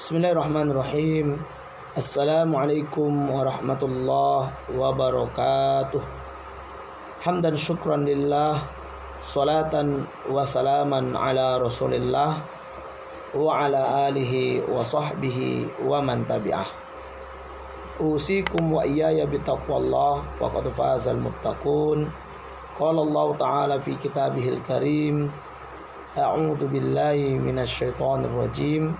Bismillahirrahmanirrahim. Assalamualaikum warahmatullahi wabarakatuh. Hamdan syukran lillah, salatan wa salaman ala rasulillah wa ala alihi wa sahbihi wa man tabi'ah. Usikum wa iyaya bitaqwallah faqad fazal muttaqun. Qala Allah ta'ala fi kitabihil karim, a'udzu billahi minasyaitonir rajim.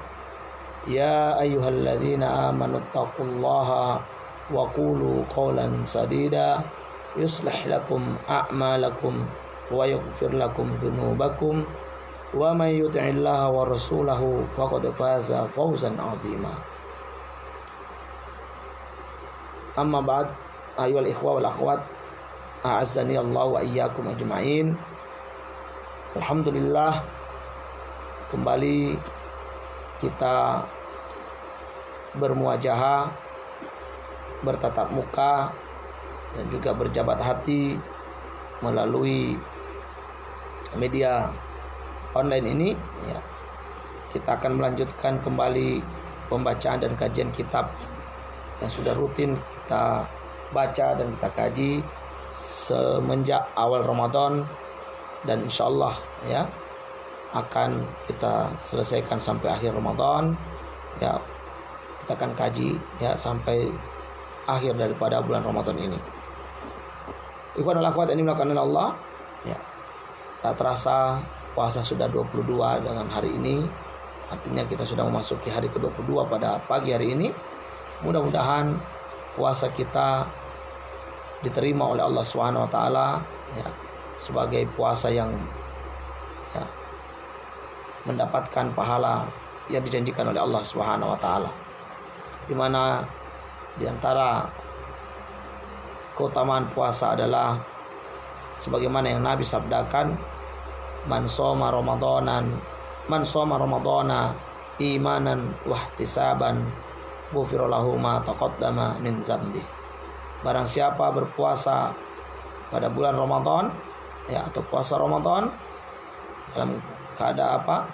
Ya ayyuhalladzina amanu taqullaha wa qulu qawlan sadida yuslih lakum a'malakum wa yaghfir lakum dzunubakum wa may yuti'illaha wa rasulahu faqad faza fawzan 'azima. Amma ba'd, ayyuhal ikhwa wal akhwat, a'azzani Allah wa iyyakum ajma'in. Alhamdulillah, kembali kita bermuajahah, bertatap muka, dan juga berjabat hati melalui media online ini. Ya, kita akan melanjutkan kembali pembacaan dan kajian kitab yang sudah rutin kita baca dan kita kaji semenjak awal Ramadan, dan insyaallah ya akan kita selesaikan sampai akhir Ramadan. Ya, kita akan kaji ya sampai akhir daripada bulan Ramadan ini. Ikhwan wal akhwat yang dimuliakan Allah, ya, tak terasa puasa sudah 22 dengan hari ini. Artinya kita sudah memasuki hari ke-22 pada pagi hari ini. Mudah-mudahan puasa kita diterima oleh Allah Subhanahu wa taala ya, sebagai puasa yang ya, mendapatkan pahala yang dijanjikan oleh Allah Subhanahu wa taala, di mana di antara keutamaan puasa adalah sebagaimana yang Nabi sabdakan, man shoma ramadhana imanan wa ihtisaban ghufira lahu ma taqaddama min dzambi. Barang siapa berpuasa pada bulan Ramadan ya, atau puasa Ramadan dalam keadaan apa?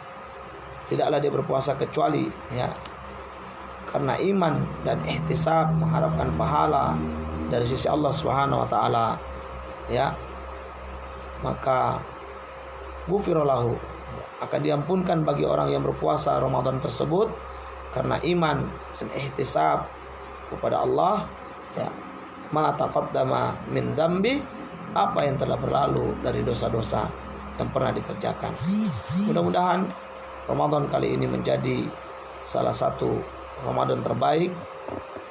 Tidaklah dia berpuasa kecuali ya karena iman dan ihtisab, mengharapkan pahala dari sisi Allah Subhanahu wa taala ya, maka ghufira lahu, akan diampunkan bagi orang yang berpuasa Ramadan tersebut karena iman dan ihtisab kepada Allah ya, ma taqaddama min dzambi, apa yang telah berlalu dari dosa-dosa yang pernah dikerjakan. Mudah-mudahan Ramadan kali ini menjadi salah satu Ramadan terbaik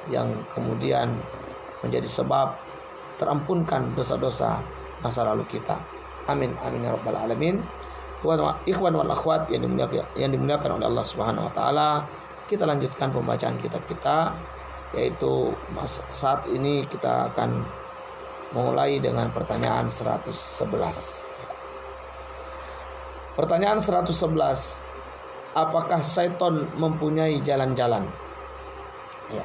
yang kemudian menjadi sebab terampunkan dosa-dosa masa lalu kita. Amin amin ya rabbal alamin. Ikhwan wal akhwat yang dimuliakan oleh Allah Subhanahu wa taala, kita lanjutkan pembacaan kitab kita, yaitu saat ini kita akan mulai dengan pertanyaan 111. Pertanyaan 111, apakah syaitan mempunyai jalan-jalan? Ya.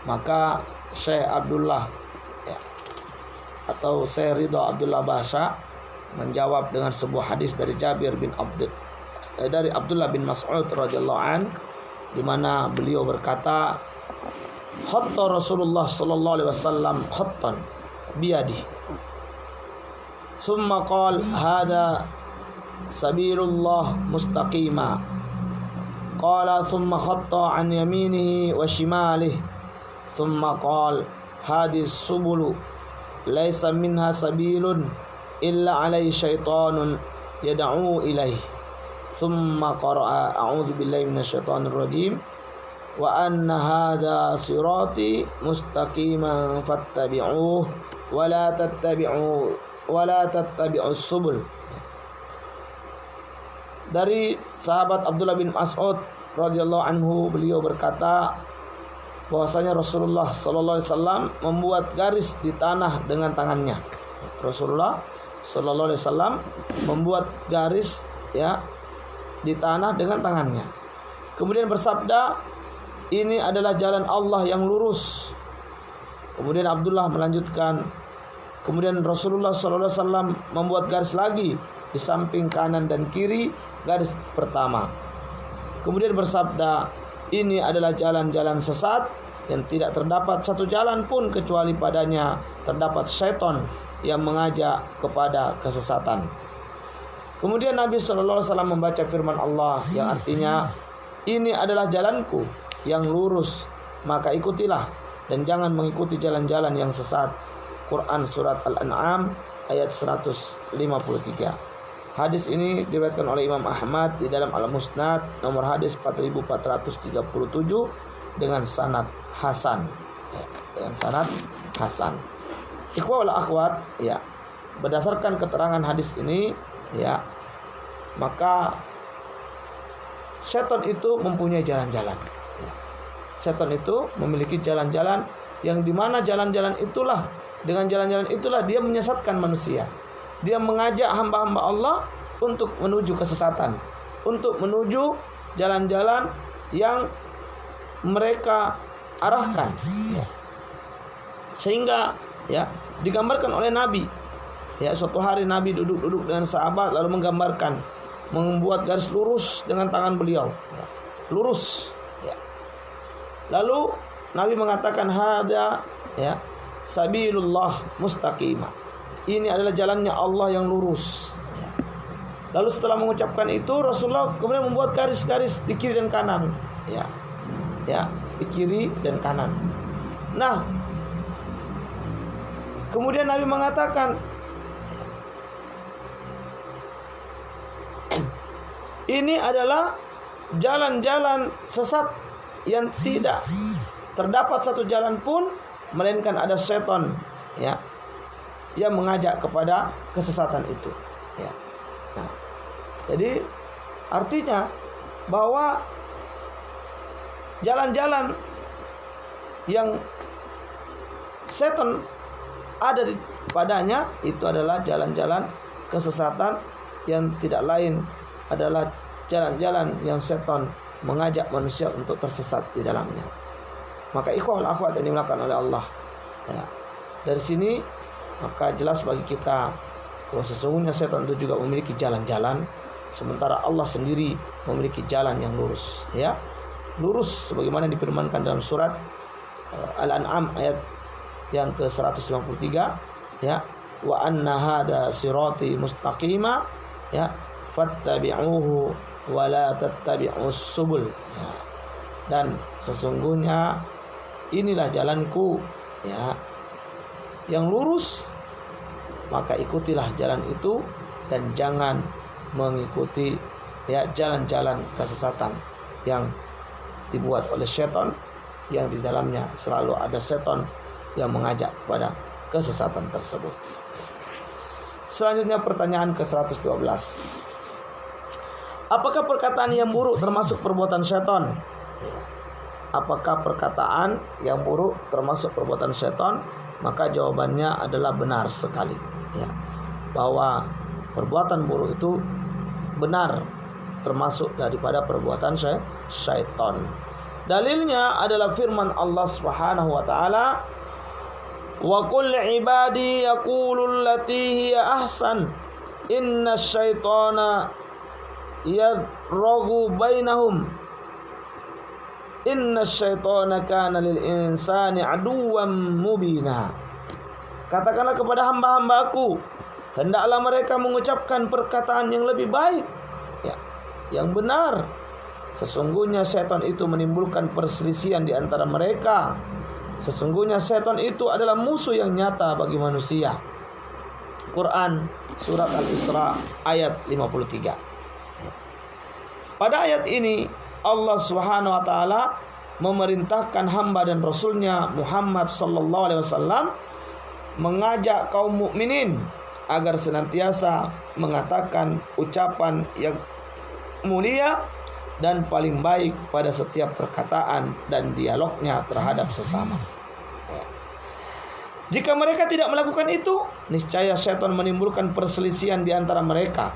Maka Syekh Abdullah ya, atau Syekh Ridho Abdullah Basha menjawab dengan sebuah hadis dari dari Abdullah bin Mas'ud radhiyallahu an, di mana beliau berkata, khatta Rasulullah sallallahu alaihi wasallam khattan biyadihi thumma qala hada sabilullah mustaqima, qala thumma khatta an yaminihi wa shimalihi thumma qala hadis subulu laysa minha sabilun illa alaihi syaitanun yad'u ilaihi, thumma qara'a a'udzu billahi minasyaitonir rajim wa anna hadha sirati mustaqiman fattabi'uhu wa la tattabi'us subul. Dari sahabat Abdullah bin Mas'ud radhiyallahu anhu, beliau berkata bahwasanya Rasulullah sallallahu alaihi wasallam membuat garis di tanah dengan tangannya. Rasulullah sallallahu alaihi wasallam membuat garis ya di tanah dengan tangannya. Kemudian bersabda, ini adalah jalan Allah yang lurus. Kemudian Abdullah melanjutkan, kemudian Rasulullah sallallahu alaihi wasallam membuat garis lagi di samping kanan dan kiri garis pertama. Kemudian bersabda, Ini adalah jalan-jalan sesat yang tidak terdapat satu jalan pun kecuali padanya terdapat syaitan yang mengajak kepada kesesatan. Kemudian Nabi SAW membaca firman Allah yang artinya, ini adalah jalanku yang lurus, maka ikutilah dan jangan mengikuti jalan-jalan yang sesat. Quran surat Al-An'am ayat 153. Hadis ini diriwayatkan oleh Imam Ahmad di dalam Al-Musnad nomor hadis 4437 dengan sanad hasan. Dengan sanad hasan. Ikhwah wal akhwat, ya. Berdasarkan keterangan hadis ini, ya, maka setan itu mempunyai jalan-jalan. Setan itu memiliki jalan-jalan yang dimana jalan-jalan itulah, dengan jalan-jalan itulah dia menyesatkan manusia. Dia mengajak hamba-hamba Allah untuk menuju kesesatan, untuk menuju jalan-jalan yang mereka arahkan, ya. Sehingga, ya, digambarkan oleh Nabi. Ya, suatu hari Nabi duduk dengan sahabat lalu menggambarkan, membuat garis lurus dengan tangan beliau, ya, lurus, ya. Lalu Nabi mengatakan, hada, ya, sabilullah mustaqimah. Ini adalah jalannya Allah yang lurus, ya. Lalu setelah mengucapkan itu, Rasulullah kemudian membuat garis-garis di kiri dan kanan, ya, ya, di kiri dan kanan. Nah, kemudian Nabi mengatakan, ini adalah jalan-jalan sesat yang tidak terdapat satu jalan pun melainkan ada setan, ya, yang mengajak kepada kesesatan itu, ya. Nah, jadi artinya bahwa jalan-jalan yang setan ada padanya itu adalah jalan-jalan kesesatan yang tidak lain adalah jalan-jalan yang setan mengajak manusia untuk tersesat di dalamnya. Maka ikhwan akhwat yang dimuliakan oleh Allah, ya, dari sini maka jelas bagi kita bahwa sesungguhnya setan itu juga memiliki jalan-jalan, sementara Allah sendiri memiliki jalan yang lurus, ya, lurus sebagaimana difirmankan dalam surat Al-An'am ayat yang ke-153, ya, wa anna hada sirati mustaqima, ya, fattabi'uhu wa la tattabi'us subul, ya. Dan sesungguhnya inilah jalanku, ya, yang lurus, maka ikutilah jalan itu dan jangan mengikuti, ya, jalan-jalan kesesatan yang dibuat oleh setan, yang di dalamnya selalu ada setan yang mengajak kepada kesesatan tersebut. Selanjutnya pertanyaan ke-112. Apakah perkataan yang buruk termasuk perbuatan setan? Apakah perkataan yang buruk termasuk perbuatan setan? Maka jawabannya adalah benar sekali, ya, bahwa perbuatan buruk itu benar termasuk daripada perbuatan syaitan. Dalilnya adalah firman Allah Subhanahu wa taala, wa qul ibadi yaqulul lati hiya ahsan inna syaitana yadrogu bainahum inna syaitana kana lil insani aduwwan mubina. Katakanlah kepada hamba-hambaku, hendaklah mereka mengucapkan perkataan yang lebih baik, ya, yang benar. Sesungguhnya setan itu menimbulkan perselisihan di antara mereka. Sesungguhnya setan itu adalah musuh yang nyata bagi manusia. Quran surat Al-Isra ayat 53. Pada ayat ini Allah Subhanahu wa taala memerintahkan hamba dan rasulnya Muhammad sallallahu alaihi wasallam mengajak kaum mukminin agar senantiasa mengatakan ucapan yang mulia dan paling baik pada setiap perkataan dan dialognya terhadap sesama. Jika mereka tidak melakukan itu, niscaya setan menimbulkan perselisihan di antara mereka.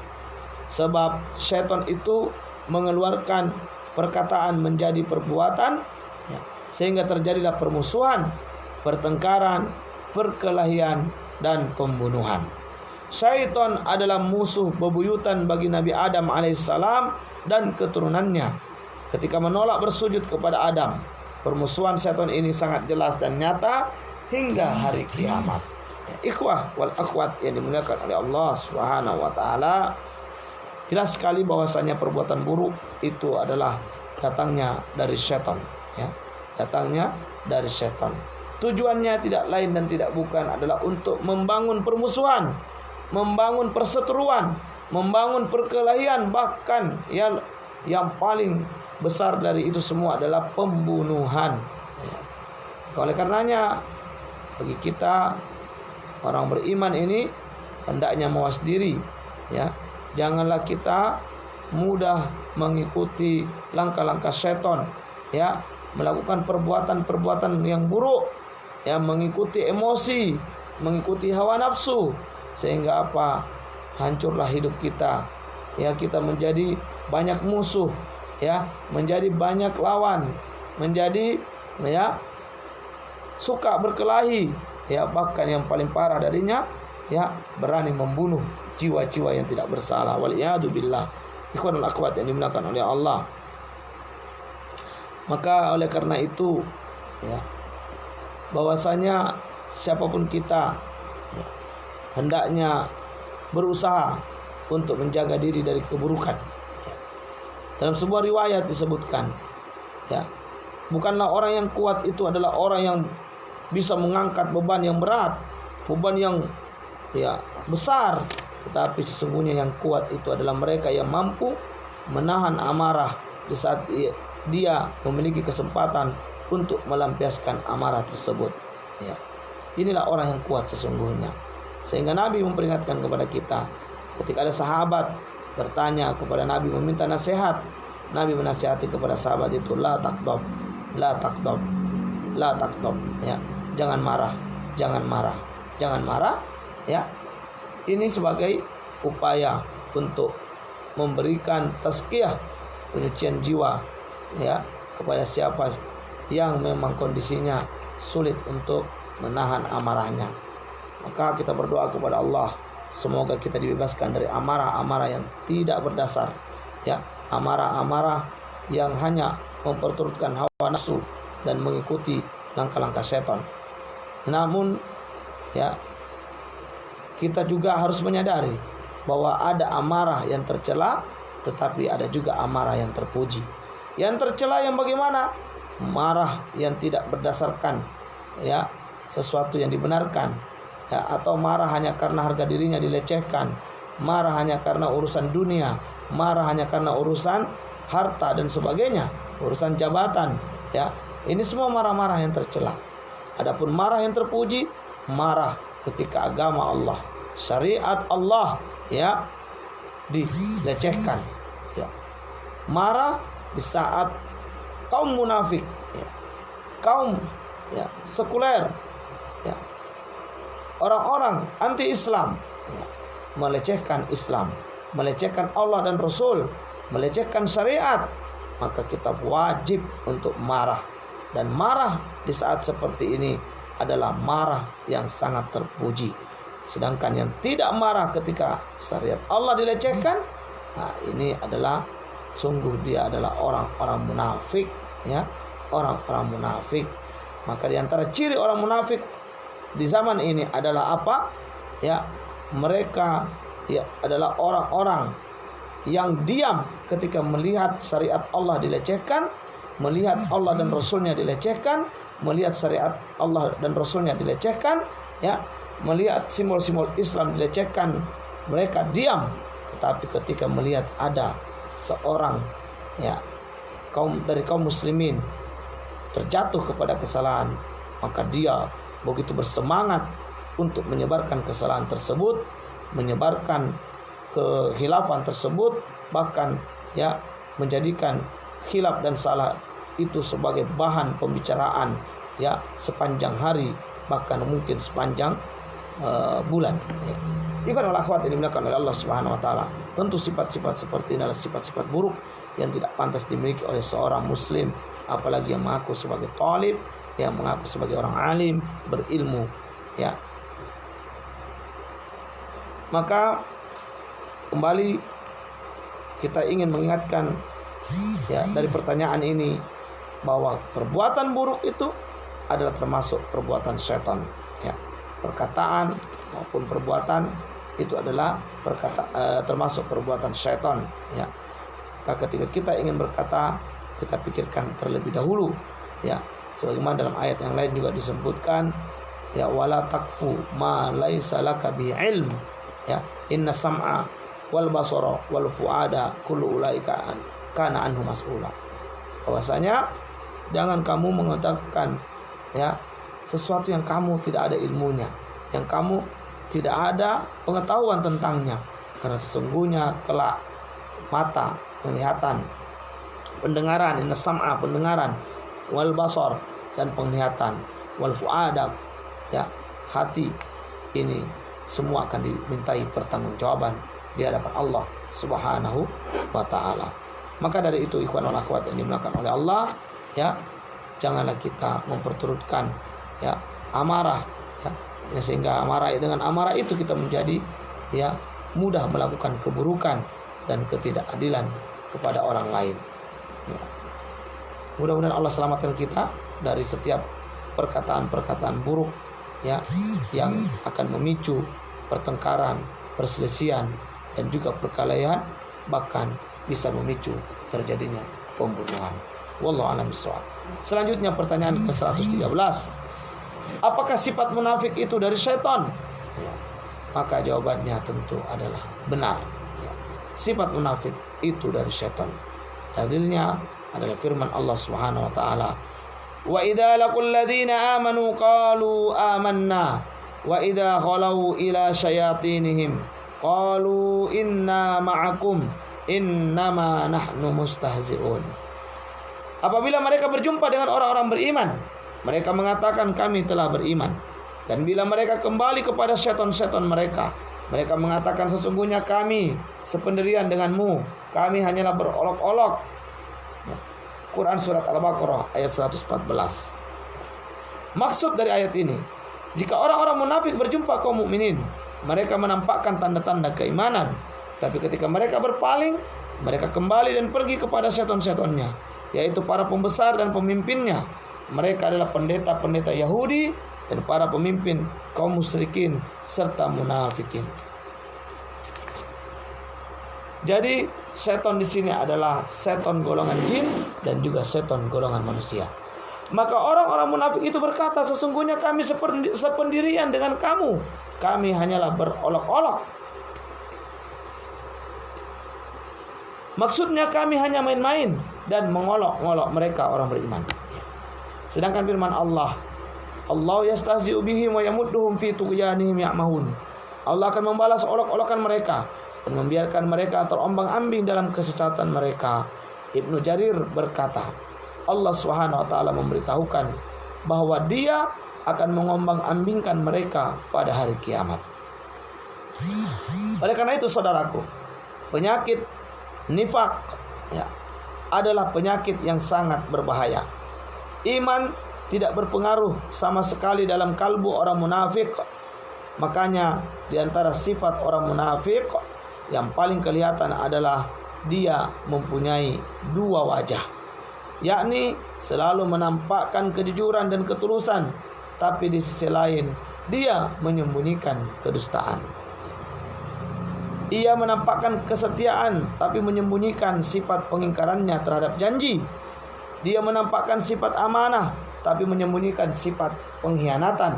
Sebab setan itu mengeluarkan perkataan menjadi perbuatan, ya, sehingga terjadilah permusuhan, pertengkaran, perkelahian, dan pembunuhan. Syaitan adalah musuh bebuyutan bagi Nabi Adam alaihissalam dan keturunannya. ketika menolak bersujud kepada Adam. Permusuhan setan ini sangat jelas dan nyata hingga hari kiamat. Ikhwah wal akhwat yang dimuliakan oleh Allah Subhanahu wa taala, jelas sekali bahwasanya perbuatan buruk itu adalah datangnya dari setan, ya. Datangnya dari setan. Tujuannya tidak lain dan tidak bukan adalah untuk membangun permusuhan, membangun perseteruan, membangun perkelahian, bahkan yang paling besar dari itu semua adalah pembunuhan. Oleh karenanya bagi kita orang beriman ini hendaknya mawas diri, ya. Janganlah kita mudah mengikuti langkah-langkah setan, ya, melakukan perbuatan-perbuatan yang buruk, ya, mengikuti emosi, mengikuti hawa nafsu, sehingga apa? Hancurlah hidup kita. Ya, kita menjadi banyak musuh, ya, menjadi banyak lawan, menjadi, ya, suka berkelahi, ya, bahkan yang paling parah darinya, ya, berani membunuh jiwa-jiwa yang tidak bersalah. Waliyadzubillah. Ikhwanul akhwat yang dimuliakan oleh Allah. Maka oleh karena itu, ya, bahwasanya siapapun kita, ya, hendaknya berusaha untuk menjaga diri dari keburukan. Dalam sebuah riwayat disebutkan, ya, bukanlah orang yang kuat itu adalah orang yang bisa mengangkat beban yang berat, beban yang, ya, besar, tetapi sesungguhnya yang kuat itu adalah mereka yang mampu menahan amarah di saat dia memiliki kesempatan untuk melampiaskan amarah tersebut, ya. Inilah orang yang kuat sesungguhnya. Sehingga Nabi memperingatkan kepada kita ketika ada sahabat bertanya kepada Nabi meminta nasihat, Nabi menasihati kepada sahabat itu, la takdob, la takdob, la takdob, ya, jangan marah, jangan marah, jangan marah, ya. Ini sebagai upaya untuk memberikan tazkiyah, penyucian jiwa, ya, kepada siapa yang memang kondisinya sulit untuk menahan amarahnya. Maka kita berdoa kepada Allah, semoga kita dibebaskan dari amarah-amarah yang tidak berdasar, ya, amarah-amarah yang hanya memperturutkan hawa nafsu dan mengikuti langkah-langkah setan. Namun, ya, kita juga harus menyadari bahwa ada amarah yang tercela, tetapi ada juga amarah yang terpuji. Yang tercela yang bagaimana? Marah yang tidak berdasarkan, ya, sesuatu yang dibenarkan, ya, atau marah hanya karena harga dirinya dilecehkan, marah hanya karena urusan dunia, marah hanya karena urusan harta dan sebagainya, urusan jabatan, ya. Ini semua marah-marah yang tercela. Adapun marah yang terpuji, marah ketika agama Allah, syariat Allah, ya, dilecehkan, ya. Marah di saat kaum munafik, ya, kaum, ya, sekuler, ya, orang-orang anti-Islam, ya, melecehkan Islam, melecehkan Allah dan Rasul, melecehkan syariat, maka kita wajib untuk marah. Dan marah di saat seperti ini adalah marah yang sangat terpuji. Sedangkan yang tidak marah ketika syariat Allah dilecehkan, nah, ini adalah sungguh dia adalah orang-orang munafik, ya, orang-orang munafik. Maka di antara ciri orang munafik di zaman ini adalah apa? Ya, mereka, ya, adalah orang-orang yang diam ketika melihat syariat Allah dilecehkan, melihat Allah dan Rasulnya dilecehkan, melihat syariat Allah dan Rasulnya dilecehkan, ya, melihat simbol-simbol Islam dilecehkan, mereka diam. Tetapi ketika melihat ada seorang, ya, dari kaum muslimin terjatuh kepada kesalahan, maka dia begitu bersemangat untuk menyebarkan kesalahan tersebut, menyebarkan kehilafan tersebut, bahkan, ya, menjadikan khilaf dan salah itu sebagai bahan pembicaraan, ya, sepanjang hari, bahkan mungkin sepanjang bulan, ya. Ibarat akhwat ini dimuliakan oleh Allah Subhanahu wa taala. Tentu sifat-sifat seperti ini adalah sifat-sifat buruk yang tidak pantas dimiliki oleh seorang muslim, apalagi yang mengaku sebagai talib, yang mengaku sebagai orang alim, berilmu, ya. Maka kembali kita ingin mengingatkan ya dari pertanyaan ini bahwa perbuatan buruk itu adalah termasuk perbuatan setan, ya. Perkataan maupun perbuatan itu adalah termasuk perbuatan setan, ya. Maka ketika kita ingin berkata, kita pikirkan terlebih dahulu, ya. Sebagaimana dalam ayat yang lain juga disebutkan, ya, wala takfu ma laisa laka bi ilm, ya, inna sam'a wal basara wal fuada kullu ulaika kana anhu mas'ula. Bahwasanya jangan kamu mengatakan, ya, sesuatu yang kamu tidak ada ilmunya, yang kamu tidak ada pengetahuan tentangnya, karena sesungguhnya kelak mata, penglihatan, pendengaran, inna sam'a, pendengaran, wal basar, dan penglihatan, wal fuada, ya, hati, ini semua akan dimintai pertanggungjawaban di hadapan Allah Subhanahu wa taala. Maka dari itu ikhwan wal akhwat yang dimuliakan oleh Allah, ya, janganlah kita memperturutkan, ya, amarah, ya, sehingga dengan amarah itu kita menjadi, ya, mudah melakukan keburukan dan ketidakadilan kepada orang lain, ya. Mudah-mudahan Allah selamatkan kita dari setiap perkataan-perkataan buruk, ya, yang akan memicu pertengkaran, perselisihan, dan juga perkelahian, bahkan bisa memicu terjadinya pembunuhan. Wallahu a'lam bishawab. Selanjutnya pertanyaan ke-113. Apakah sifat munafik itu dari setan? Ya. Maka jawabannya tentu adalah benar. Ya. Sifat munafik itu dari setan. Dalilnya adalah firman Allah Subhanahu wa taala, "Wa idza laqul ladzina amanu qalu amanna wa idza khalau ila syayatinihim qalu inna ma'akum innama nahnu mustahzi'un." Apabila mereka berjumpa dengan orang-orang beriman, mereka mengatakan kami telah beriman. Dan bila mereka kembali kepada setan-setan mereka, mereka mengatakan sesungguhnya kami sependirian denganmu, kami hanyalah berolok-olok. Ya. Quran surat Al-Baqarah ayat 114. Maksud dari ayat ini, jika orang-orang munafik berjumpa kaum mukminin, mereka menampakkan tanda-tanda keimanan, tapi ketika mereka berpaling, mereka kembali dan pergi kepada setan-setannya, yaitu para pembesar dan pemimpinnya. Mereka adalah pendeta-pendeta Yahudi dan para pemimpin kaum musyrikin serta munafikin. Jadi setan di sini adalah setan golongan jin dan juga setan golongan manusia. Maka orang-orang munafik itu berkata, sesungguhnya kami sependirian dengan kamu, kami hanyalah berolok-olok. Maksudnya kami hanya main-main dan mengolok-olok mereka orang beriman. Sedangkan firman Allah, Allah yastahzi'u bihim wa yamudduhum fi tughyanihim ya'mahun. Allah akan membalas olok-olokan mereka dan membiarkan mereka terombang-ambing dalam kesesatan mereka. Ibnu Jarir berkata, Allah Subhanahu wa taala memberitahukan bahwa Dia akan mengombang-ambingkan mereka pada hari kiamat. Oleh karena itu saudaraku, penyakit nifak, ya, adalah penyakit yang sangat berbahaya. Iman tidak berpengaruh sama sekali dalam kalbu orang munafik. Makanya di antara sifat orang munafik yang paling kelihatan adalah dia mempunyai dua wajah, yakni selalu menampakkan kejujuran dan ketulusan, tapi di sisi lain dia menyembunyikan kedustaan. Ia menampakkan kesetiaan tapi menyembunyikan sifat pengingkarannya terhadap janji. Dia menampakkan sifat amanah tapi menyembunyikan sifat pengkhianatan.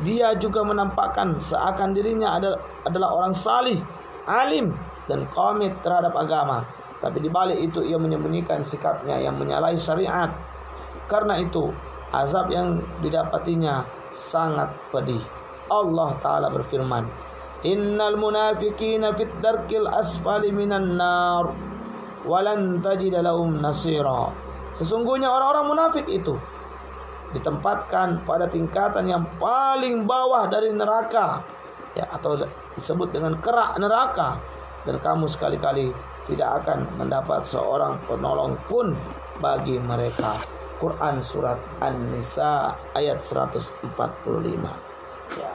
Dia juga menampakkan seakan dirinya adalah orang salih, alim, dan qomit terhadap agama, tapi di balik itu ia menyembunyikan sikapnya yang menyalahi syariat. Karena itu azab yang didapatinya sangat pedih. Allah Ta'ala berfirman, Innal munafiqina fit darkil asfali minan nar walan tajida lahum nasira. Sesungguhnya orang-orang munafik itu ditempatkan pada tingkatan yang paling bawah dari neraka, ya, atau disebut dengan kerak neraka, dan kamu sekali-kali tidak akan mendapat seorang penolong pun bagi mereka. Quran surat An-Nisa ayat 145. Ya.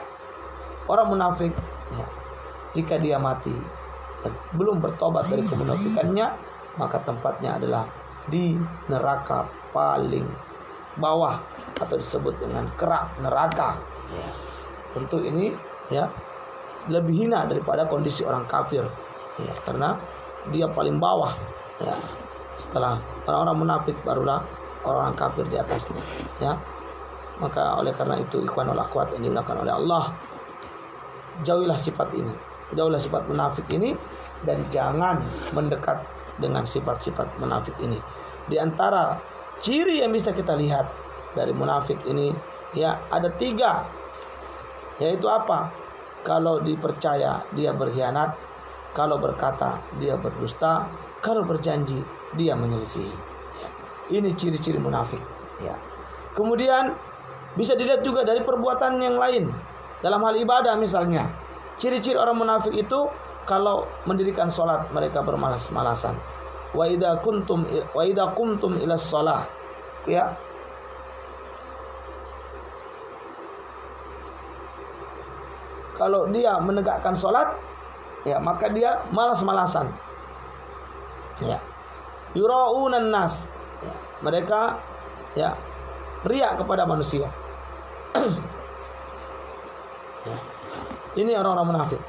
Orang munafik, ya, jika dia mati dan belum bertobat dari kemunafikannya, maka tempatnya adalah di neraka paling bawah atau disebut dengan kerak neraka. Ya. Tentu ini ya lebih hina daripada kondisi orang kafir. Ya, karena dia paling bawah. Ya. Setelah orang-orang munafik barulah orang kafir di atasnya. Ya. Maka oleh karena itu ikhwanul akhwat yang dimuliakan oleh Allah, jauhilah sifat ini. Jauhilah sifat munafik ini dan jangan mendekat dengan sifat-sifat munafik ini. Di antara ciri yang bisa kita lihat dari munafik ini ya ada 3, yaitu apa? Kalau dipercaya dia berkhianat, kalau berkata dia berdusta, kalau berjanji dia menyelisihi. Ya. Ini ciri-ciri munafik. Ya. Kemudian bisa dilihat juga dari perbuatan yang lain dalam hal ibadah misalnya. Ciri-ciri orang munafik itu kalau mendirikan sholat mereka bermalas-malasan. Wa idza qumtum ila shalah, ya. Kalau dia menegakkan sholat, ya maka dia malas-malasan. Ya. Yura'unan nas. Ya. Mereka ya riak kepada manusia. Ya. Ini orang-orang munafik.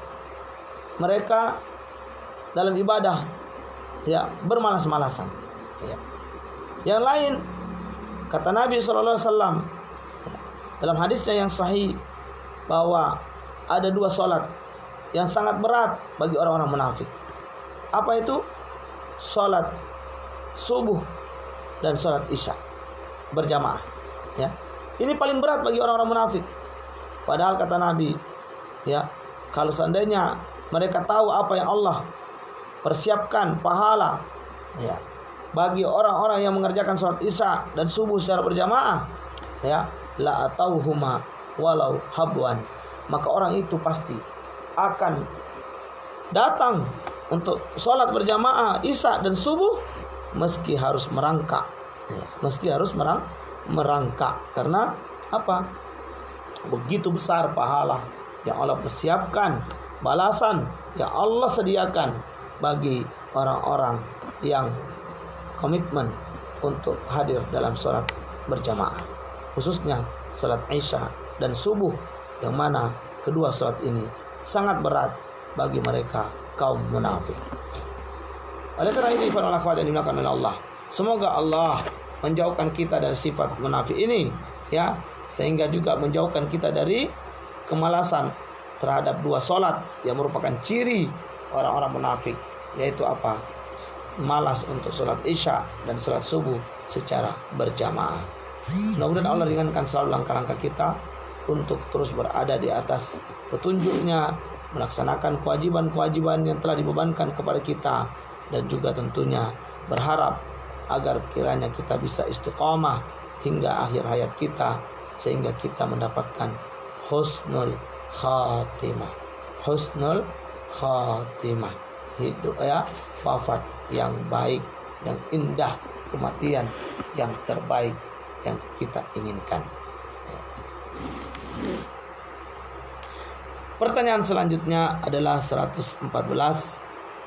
Mereka dalam ibadah ya bermalas-malasan. Ya. Yang lain kata Nabi SAW dalam hadisnya yang sahih bahwa ada 2 sholat yang sangat berat bagi orang-orang munafik. Apa itu? Sholat subuh dan sholat isya berjamaah. Ya, ini paling berat bagi orang-orang munafik. Padahal kata Nabi, ya, kalau seandainya mereka tahu apa yang Allah persiapkan pahala, ya, bagi orang-orang yang mengerjakan sholat isya dan subuh secara berjamaah, ya, la atauhuma walau habwan, maka orang itu pasti akan datang untuk sholat berjamaah isya dan subuh meski harus merangkak, ya, meski harus merangkak. Karena apa? Begitu besar pahala yang Allah persiapkan, balasan yang Allah sediakan bagi orang-orang yang komitmen untuk hadir dalam sholat berjamaah, khususnya sholat isya dan subuh, yang mana kedua sholat ini sangat berat bagi mereka kaum munafik. Oleh karena itu ikhwan akhwat yang dimuliakan oleh Allah, semoga Allah menjauhkan kita dari sifat munafik ini, ya, sehingga juga menjauhkan kita dari kemalasan terhadap 2 sholat yang merupakan ciri orang-orang munafik, yaitu apa? Malas untuk sholat isya dan sholat subuh secara berjamaah. Mudah-mudahan Allah ringankan selalu langkah-langkah kita untuk terus berada di atas petunjuknya, melaksanakan kewajiban-kewajiban yang telah dibebankan kepada kita, dan juga tentunya berharap agar kiranya kita bisa istiqamah hingga akhir hayat kita, sehingga kita mendapatkan husnul khatimah. Husnul khatimah, hidup ya, wafat yang baik, yang indah, kematian yang terbaik yang kita inginkan. Pertanyaan selanjutnya adalah 114.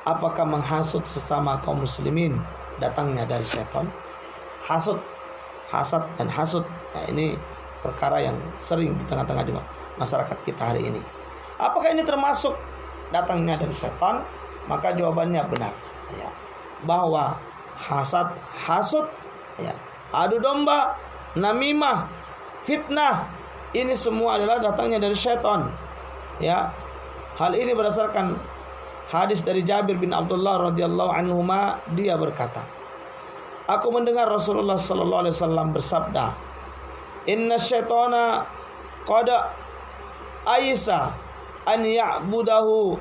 Apakah menghasut sesama kaum muslimin datangnya dari setan? Hasud, hasad dan hasud, nah, ini perkara yang sering di tengah-tengah di masyarakat kita hari ini. Apakah ini termasuk datangnya dari setan? Maka jawabannya benar, ya, bahwa hasad, hasud, ya, adu domba, namimah, fitnah, ini semua adalah datangnya dari setan. Ya, hal ini berdasarkan hadis dari Jabir bin Abdullah radhiyallahu anhuma, dia berkata, aku mendengar Rasulullah sallallahu alaihi wasallam bersabda, inna syaitana qad aisa an ya'budahu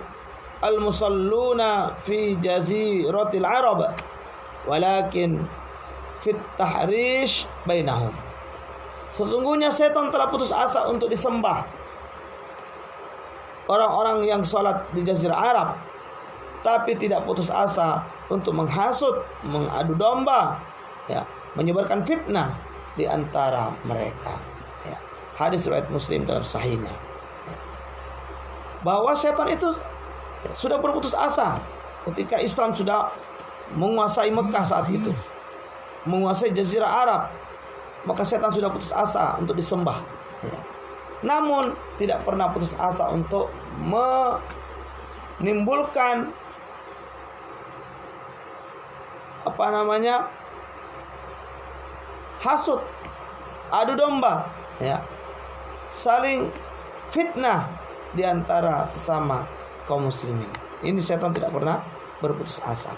al-musalluna fi jaziratil Arab walakin fit tahrish bainahum. Sesungguhnya setan telah putus asa untuk disembah orang-orang yang sholat di Jazirah Arab, tapi tidak putus asa untuk menghasut, mengadu domba, ya, menyebarkan fitnah di antara mereka. Ya. Hadis riwayat Muslim dalam sahihnya. Ya. Bahwa setan itu, ya, sudah berputus asa ketika Islam sudah menguasai Mekah saat itu, menguasai Jazirah Arab, maka setan sudah putus asa untuk disembah. Ya. Namun tidak pernah putus asa untuk menimbulkan hasut, adu domba, ya, saling fitnah di antara sesama kaum muslimin. Ini setan tidak pernah berputus asa.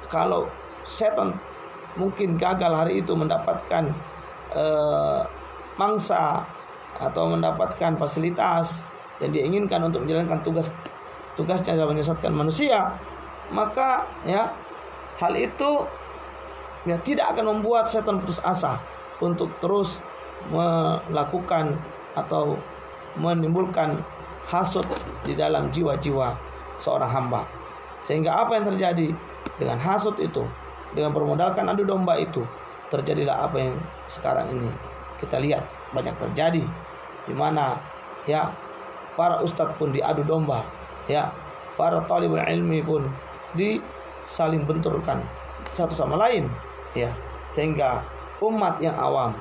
Kalau setan mungkin gagal hari itu mendapatkan mangsa atau mendapatkan fasilitas yang diinginkan untuk menjalankan tugasnya dalam menyesatkan manusia, maka ya hal itu ya tidak akan membuat setan putus asa untuk terus melakukan atau menimbulkan hasut di dalam jiwa-jiwa seorang hamba. Sehingga apa yang terjadi dengan hasut itu, dengan bermodalkan adu domba itu, terjadilah apa yang sekarang ini kita lihat banyak terjadi, di mana ya para ustadz pun diadu domba, ya para talibul ilmi pun saling benturkan satu sama lain, ya, sehingga umat yang awam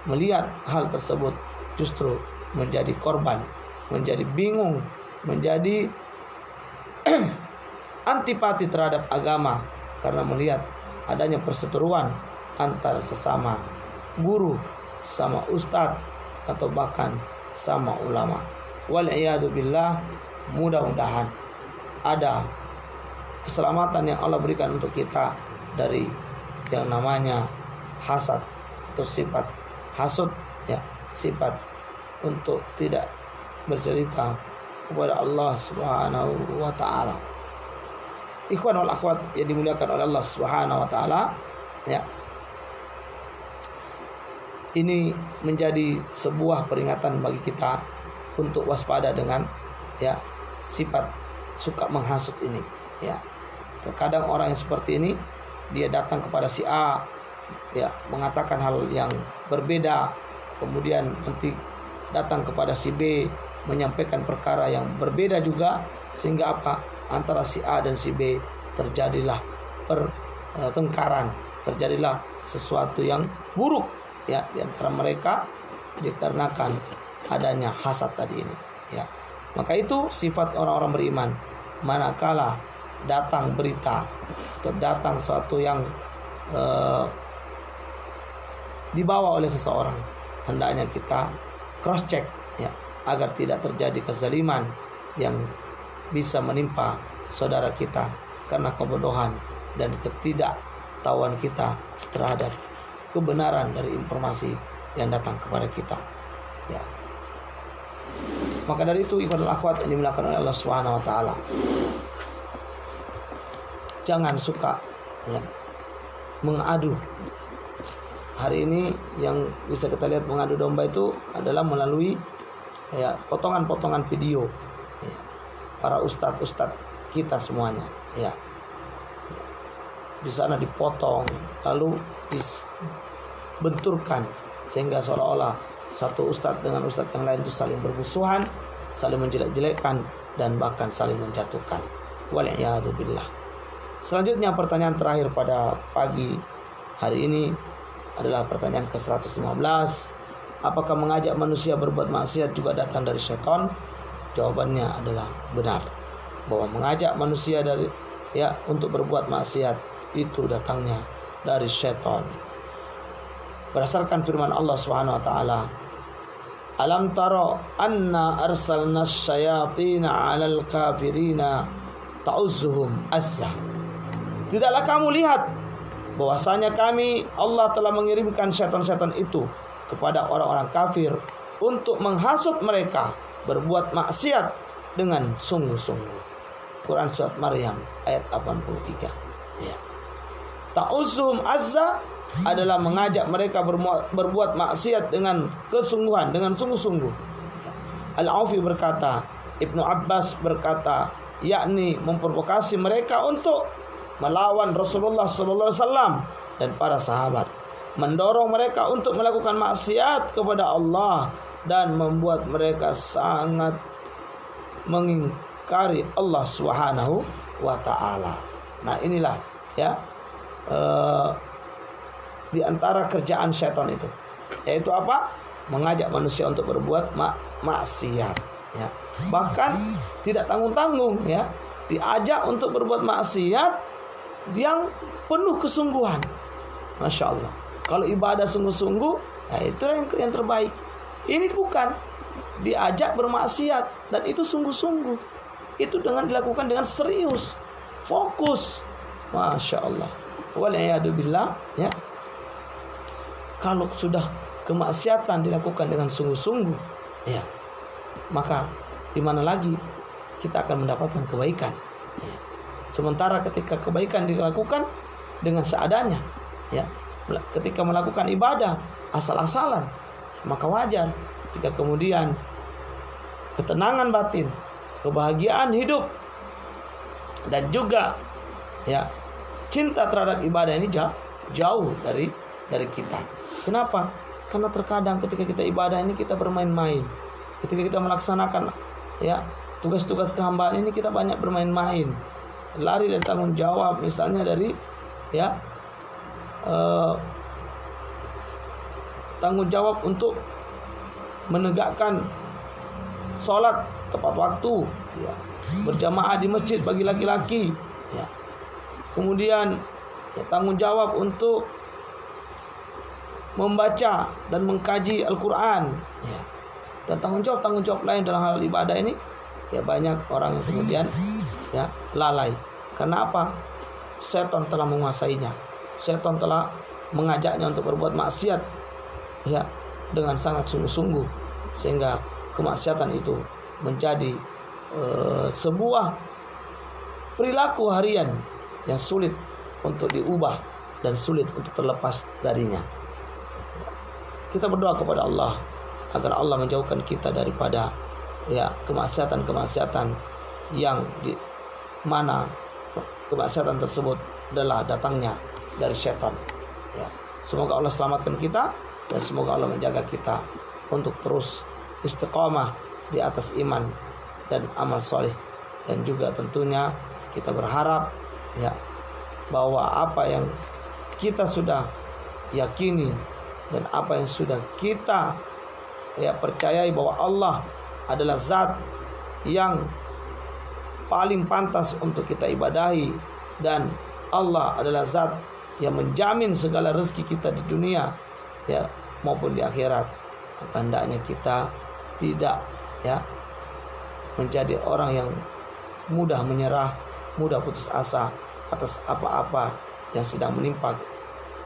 melihat hal tersebut justru menjadi korban, menjadi bingung, menjadi antipati terhadap agama karena melihat adanya perseteruan antara sesama guru, sama ustadz, atau bahkan sama ulama. Wal'iyadu billah, mudah-mudahan ada keselamatan yang Allah berikan untuk kita dari yang namanya hasad atau sifat hasud, ya, sifat untuk tidak bercerita kepada Allah Subhanahu wa taala. Ikhwan wal akhwat yang dimuliakan oleh Allah Subhanahu wa taala, ya. Ini menjadi sebuah peringatan bagi kita untuk waspada dengan ya sifat suka menghasut ini, ya. Terkadang orang yang seperti ini dia datang kepada si A, ya, mengatakan hal yang berbeda, kemudian nanti datang kepada si B menyampaikan perkara yang berbeda juga, sehingga apa? Antara si A dan si B terjadilah pertengkaran, terjadilah sesuatu yang buruk, ya, di antara mereka dikarenakan adanya hasad tadi ini, ya. Maka itu sifat orang-orang beriman, manakala datang berita atau datang sesuatu yang dibawa oleh seseorang, hendaknya kita cross check, ya, agar tidak terjadi kezaliman yang bisa menimpa saudara kita karena kebodohan dan ketidaktahuan kita terhadap kebenaran dari informasi yang datang kepada kita, ya. Maka dari itu ikhwan akhwat yang dimuliakan oleh Allah Subhanahu wa taala, jangan suka, ya, mengadu. Hari ini yang bisa kita lihat mengadu domba itu adalah melalui ya potongan-potongan video, ya, para ustadz kita semuanya, ya. Di sana dipotong lalu dibenturkan sehingga seolah-olah satu ustadz dengan ustadz yang lain itu saling bermusuhan, saling menjelek-jelekkan dan bahkan saling menjatuhkan. Wal'iyadu billah. Selanjutnya pertanyaan terakhir pada pagi hari ini adalah pertanyaan ke-115. Apakah mengajak manusia berbuat maksiat juga datang dari syaitan? Jawabannya adalah benar, bahwa mengajak manusia untuk berbuat maksiat itu datangnya dari syaitan. Berdasarkan firman Allah Subhanahu wa taala, alam tara anna arsalna asyayatina 'alal kafirina ta'uzzuhum azza. Tidaklah kamu lihat bahwasanya kami Allah telah mengirimkan syaitan-syaitan itu kepada orang-orang kafir untuk menghasut mereka berbuat maksiat dengan sungguh-sungguh. Quran surat Maryam ayat 83, ya. Ta'uzzuhum azza adalah mengajak mereka berbuat maksiat dengan kesungguhan, dengan sungguh-sungguh. Al-Aufi berkata, Ibnu Abbas berkata, yakni memprovokasi mereka untuk melawan Rasulullah SAW dan para sahabat, mendorong mereka untuk melakukan maksiat kepada Allah dan membuat mereka sangat mengingkari Allah Subhanahu wa taala. Nah, inilah, ya, di antara kerjaan syaitan itu, yaitu apa? Mengajak manusia untuk berbuat maksiat, ya. Bahkan tidak tanggung-tanggung, ya, diajak untuk berbuat maksiat yang penuh kesungguhan. Masya Allah. Kalau ibadah sungguh-sungguh, ya itu yang terbaik. Ini bukan diajak bermaksiat, dan itu sungguh-sungguh. Itu dilakukan dengan serius, fokus. Masya Allah. Wal'iyadzubillah, ya. Kalau sudah kemaksiatan dilakukan dengan sungguh-sungguh, ya, maka di mana lagi kita akan mendapatkan kebaikan, ya. Sementara ketika kebaikan dilakukan dengan seadanya, ya, ketika melakukan ibadah asal-asalan, maka wajar jika kemudian ketenangan batin, kebahagiaan hidup, dan juga, ya, cinta terhadap ibadah ini jauh dari kita. Kenapa? Karena terkadang ketika kita ibadah ini kita bermain-main. Ketika kita melaksanakan, ya, tugas-tugas kehambaan ini kita banyak bermain-main, lari dari tanggung jawab, misalnya dari, ya, tanggung jawab untuk menegakkan sholat tepat waktu, ya, berjamaah di masjid bagi laki-laki, ya. Kemudian, ya, tanggung jawab untuk membaca dan mengkaji Al-Quran, ya. Dan tanggung jawab lain dalam hal ibadah ini, ya, banyak orang yang kemudian, ya, lalai. Karena apa? Setan telah menguasainya. Setan telah mengajaknya untuk berbuat maksiat, ya, dengan sangat sungguh-sungguh, sehingga kemaksiatan itu menjadi sebuah perilaku harian yang sulit untuk diubah dan sulit untuk terlepas darinya. Kita berdoa kepada Allah agar Allah menjauhkan kita daripada, ya, kemaksiatan-kemaksiatan yang di mana kemaksiatan tersebut adalah datangnya dari setan, ya. Semoga Allah selamatkan kita, dan semoga Allah menjaga kita untuk terus istiqamah di atas iman dan amal soleh. Dan juga tentunya kita berharap, ya, bahwa apa yang kita sudah yakini dan apa yang sudah kita, ya, percayai bahwa Allah adalah zat yang paling pantas untuk kita ibadahi, dan Allah adalah zat yang menjamin segala rezeki kita di dunia, ya, maupun di akhirat. Maka hendaknya kita tidak, ya, menjadi orang yang mudah menyerah, mudah putus asa atas apa-apa yang sedang menimpa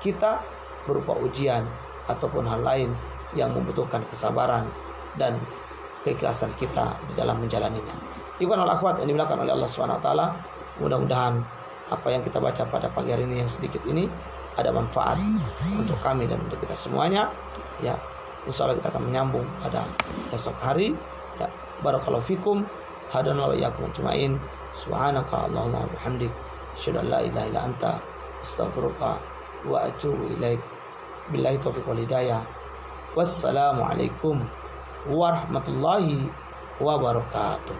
kita berupa ujian ataupun hal lain yang membutuhkan kesabaran dan keikhlasan kita di dalam menjalaninya. Ikhwan wal akhwat yang dimuliakan oleh Allah Subhanahu wa taala, mudah-mudahan apa yang kita baca pada pagi hari ini yang sedikit ini ada manfaat untuk kami dan untuk kita semuanya, ya. Insyaallah kita akan menyambung pada esok hari, ya. Barakallahu fikum, hadanallahu wa iyyakum ajmain. Subhanaka Allahumma wa bihamdik, asyhadu an la ilaha illa anta, astaghfiruka wa atubu ilaik. Billahi taufiq wal hidayah. Wassalamu alaikum warahmatullahi wabarakatuh.